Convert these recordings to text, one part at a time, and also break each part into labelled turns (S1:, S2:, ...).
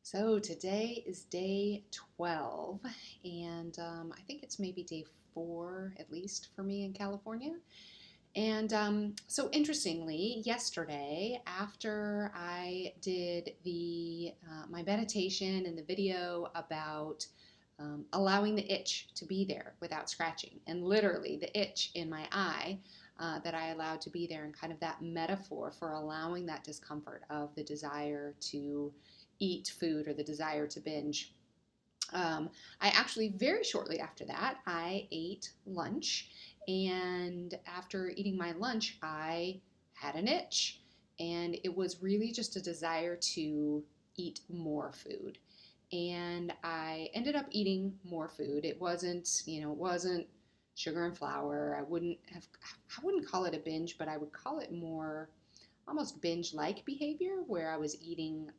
S1: So today is day 12, and I think it's maybe day 4 at least for me in California. And so interestingly, yesterday after I did the my meditation and the video about allowing the itch to be there without scratching, and literally the itch in my eye that I allowed to be there, and kind of that metaphor for allowing that discomfort of the desire to eat food or the desire to binge. I actually, very shortly after that, I ate lunch. And after eating my lunch, I had an itch. And it was really just a desire to eat more food. And I ended up eating more food. It wasn't sugar and flour. I wouldn't call it a binge, but I would call it more almost binge-like behavior where I was eating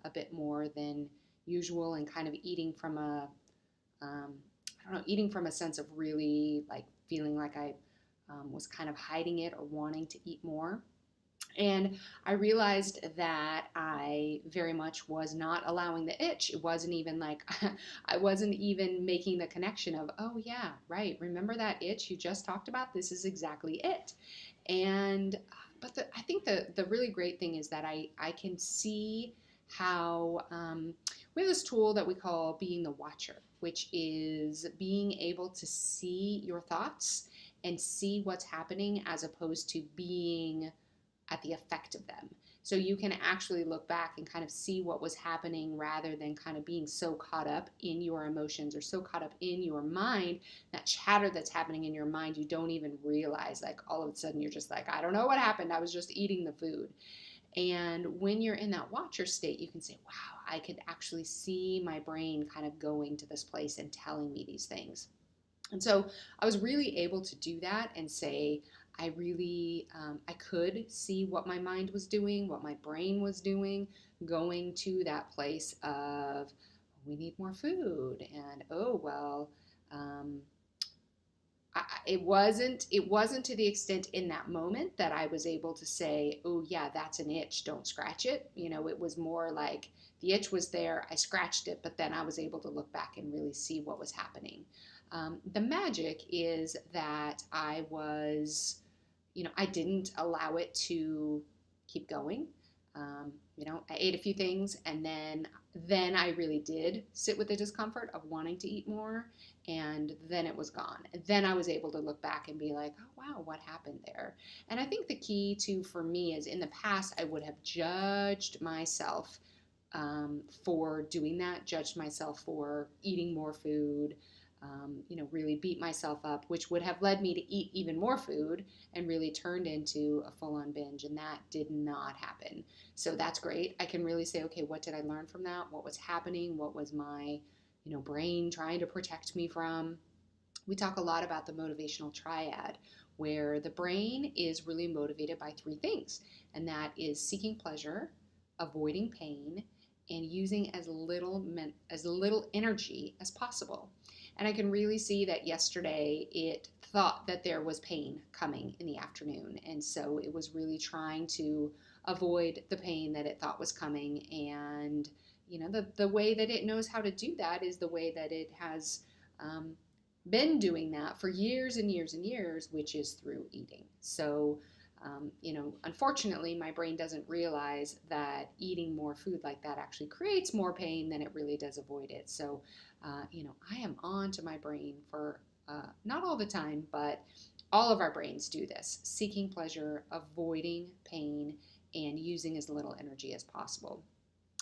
S1: a bit more than usual, and kind of eating from um, I don't know, eating from a sense of really like feeling like I was kind of hiding it or wanting to eat more. And I realized that I very much was not allowing the itch. It wasn't even like I wasn't even making the connection of, oh, yeah, right. Remember that itch you just talked about? This is exactly it. And, I think the really great thing is that I can see how we have this tool that we call being the watcher, which is being able to see your thoughts and see what's happening as opposed to being at the effect of them. So you can actually look back and kind of see what was happening rather than kind of being so caught up in your emotions or so caught up in your mind, that chatter that's happening in your mind, you don't even realize. Like all of a sudden, you're just like, I don't know what happened. I was just eating the food. And when you're in that watcher state, you can say, wow, I could actually see my brain kind of going to this place and telling me these things. And so I was really able to do that and say, I could see what my mind was doing, what my brain was doing, going to that place of, we need more food. And, oh, well, um, it wasn't to the extent in that moment that I was able to say, oh yeah, that's an itch, don't scratch it. It was more like the itch was there, I scratched it, but then I was able to look back and really see what was happening. The magic is that I didn't allow it to keep going. I ate a few things, and then I really did sit with the discomfort of wanting to eat more, and then it was gone. And then I was able to look back and be like, oh wow, what happened there? And I think the key to for me is, in the past I would have judged myself for doing that, judged myself for eating more food, really beat myself up, which would have led me to eat even more food and really turned into a full on binge. And that did not happen. So that's great. I can really say, okay, what did I learn from that? What was happening? What was my, brain trying to protect me from? We talk a lot about the motivational triad, where the brain is really motivated by three things, and that is seeking pleasure, avoiding pain, and using as little energy as possible. And I can really see that yesterday it thought that there was pain coming in the afternoon, and so it was really trying to avoid the pain that it thought was coming. And the way that it knows how to do that is the way that it has um, been doing that for years and years and years, which is through eating. So, unfortunately, my brain doesn't realize that eating more food like that actually creates more pain than it really does avoid it. So, I am on to my brain for not all the time, but all of our brains do this: seeking pleasure, avoiding pain, and using as little energy as possible,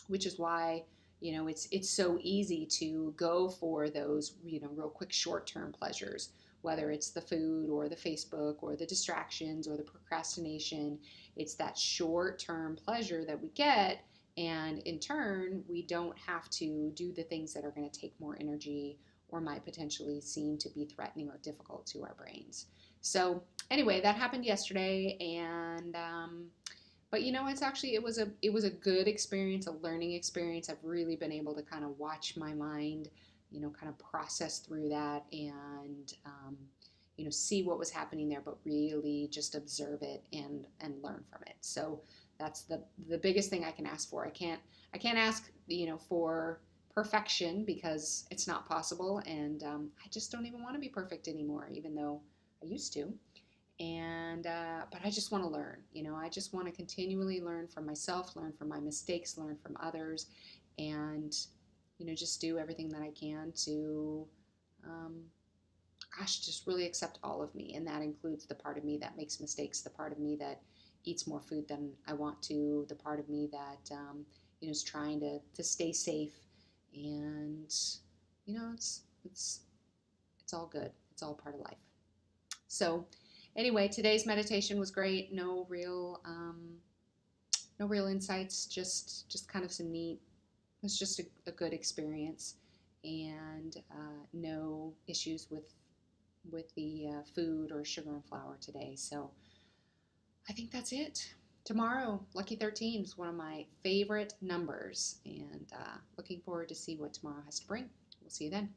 S1: which is why it's so easy to go for those real quick short-term pleasures, whether it's the food or the Facebook or the distractions or the procrastination. It's that short-term pleasure that we get, and in turn we don't have to do the things that are going to take more energy or might potentially seem to be threatening or difficult to our brains. So anyway, that happened yesterday. And but it was a good experience, a learning experience. I've really been able to kind of watch my mind, kind of process through that, and see what was happening there, but really just observe it and learn from it. So that's the biggest thing I can ask for. I can't ask, for perfection because it's not possible, and I just don't even want to be perfect anymore, even though I used to. And but I just want to learn. I just want to continually learn from myself, learn from my mistakes, learn from others, and just do everything that I can to um, gosh, just really accept all of me. And that includes the part of me that makes mistakes, the part of me that eats more food than I want to, the part of me that, is trying to stay safe. And, it's all good. It's all part of life. So anyway, today's meditation was great. No real insights, just kind of some neat, it was just a good experience, and no issues with the food or sugar and flour today. So I think that's it. Tomorrow, Lucky 13 is one of my favorite numbers, and looking forward to see what tomorrow has to bring. We'll see you then.